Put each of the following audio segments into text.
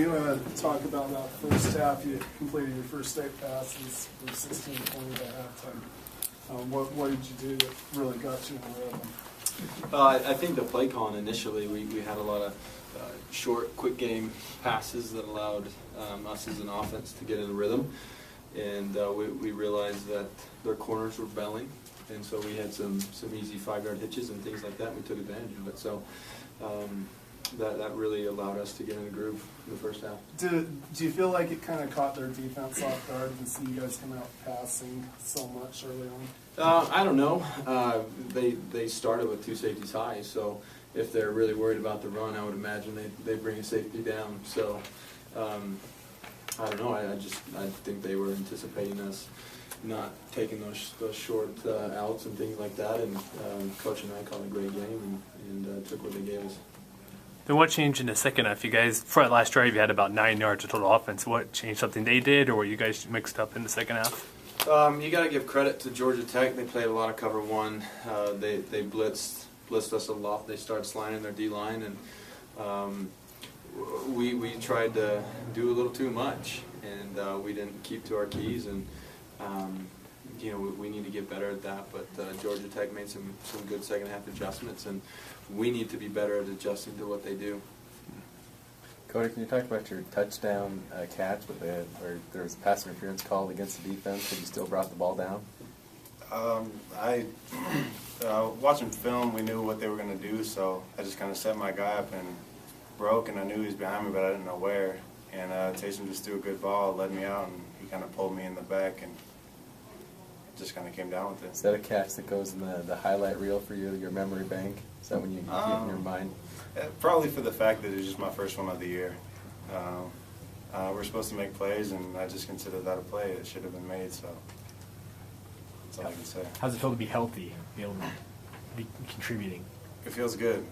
you talk about that first half? You completed your first 8 passes for 16-20 at halftime. What did you do that really got you in the rhythm? I think the play calling initially, we had a lot of short, quick game passes that allowed us as an offense to get in a rhythm. And we realized that their corners were belling. And so we had some easy 5-yard hitches and things like that. We took advantage of it. So that really allowed us to get in the groove in the first half. Do you feel like it kind of caught their defense off guard to see you guys come out passing so much early on? I don't know. They started with 2 safeties high, so if they're really worried about the run, I would imagine they bring a safety down. So I don't know. I think they were anticipating us not taking those short outs and things like that. And Coach and I called a great game and took what they gave us. Then what changed in the second half? You guys, for that last drive, you had about 9 yards of total offense. What changed? Something they did, or were you guys mixed up in the second half? You got to give credit to Georgia Tech. They played a lot of cover one. They blitzed us a lot. They started sliding their D-line, and we tried to do a little too much, and we didn't keep to our keys. And we need to get better at that. But Georgia Tech made some good second half adjustments, and we need to be better at adjusting to what they do. Cody, can you talk about your touchdown catch where there was pass interference called against the defense, but you still brought the ball down? Watching film, we knew what they were going to do, so I just kind of set my guy up and broke, and I knew he was behind me, but I didn't know where. And Taysom just threw a good ball, led me out, and he kind of pulled me in the back, and just kind of came down with it. Is that a catch that goes in the highlight reel for you, your memory bank? Is that when you keep it in your mind? Probably for the fact that it was just my first one of the year. We're supposed to make plays, and I just consider that a play. It should have been made, so that's all I can say. How's it feel to be healthy, be able to be contributing? It feels good.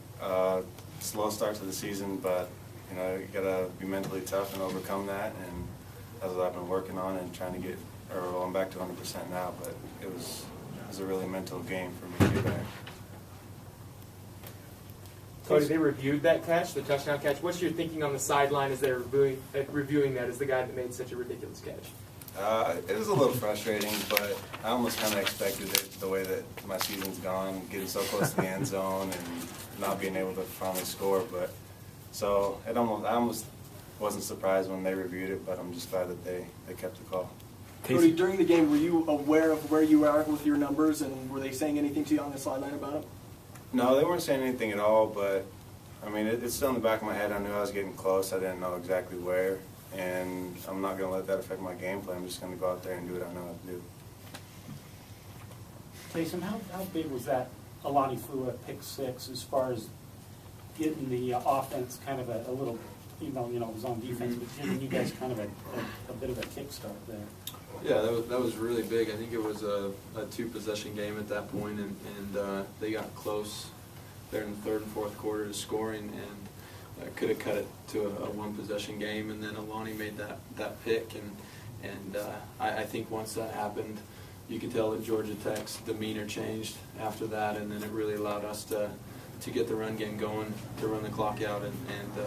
Slow start to the season, but you gotta be mentally tough and overcome that, and that's what I've been working on and trying to get. I'm back to 100% now, but it was a really mental game for me to get back. Cody, they reviewed that catch, the touchdown catch. What's your thinking on the sideline as they're reviewing that as the guy that made such a ridiculous catch? It was a little frustrating, but I almost kind of expected it the way that my season's gone, getting so close to the end zone and not being able to finally score. But so I almost wasn't surprised when they reviewed it, but I'm just glad that they kept the call. Cody, during the game, were you aware of where you are with your numbers, and were they saying anything to you on the sideline about it? No, they weren't saying anything at all, but I mean, it's still in the back of my head. I knew I was getting close. I didn't know exactly where, and I'm not going to let that affect my game plan. I'm just going to go out there and do what I know how to do. Taysom, how big was that Alani threw a pick six as far as getting the offense kind of a little, even though it was on defense, but giving you guys kind of a bit of a kickstart there? Yeah, that was really big. I think it was a 2-possession game at that point, and they got close there in the third and fourth quarter to scoring, and could have cut it to a 1-possession game. And then Alani made that pick, and I think once that happened, you could tell that Georgia Tech's demeanor changed after that, and then it really allowed us to get the run game going, to run the clock out, and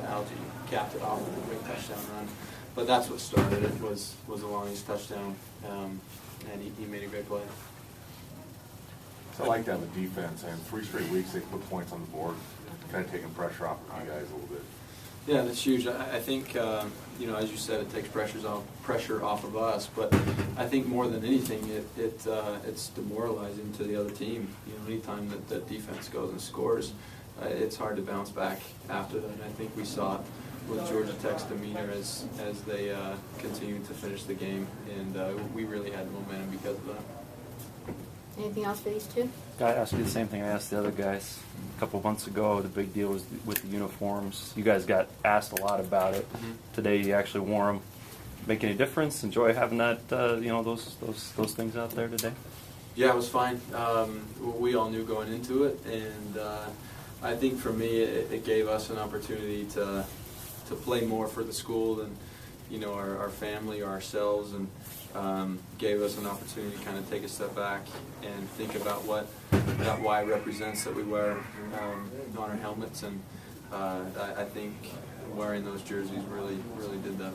Algie capped it off with a big touchdown run. But that's what started it, was Alani's touchdown, and he made a great play. So I like that on the defense, and 3 straight weeks they put points on the board, kind of taking pressure off of you guys a little bit. Yeah, that's huge. I think, as you said, it takes pressure off of us, but I think more than anything, it's demoralizing to the other team. Anytime that defense goes and scores, it's hard to bounce back after that. And I think we saw it with Georgia Tech's demeanor as they continued to finish the game, and we really had momentum because of that. Anything else for these two? I asked you the same thing I asked the other guys a couple of months ago. The big deal was with the uniforms. You guys got asked a lot about it. Mm-hmm. Today you actually wore them. Make any difference? Enjoy having that, those things out there today? Yeah, it was fine. We all knew going into it, and I think for me it gave us an opportunity to play more for the school than our family or ourselves, and gave us an opportunity to kind of take a step back and think about what that Y represents that we wear on our helmets. And I think wearing those jerseys really did that.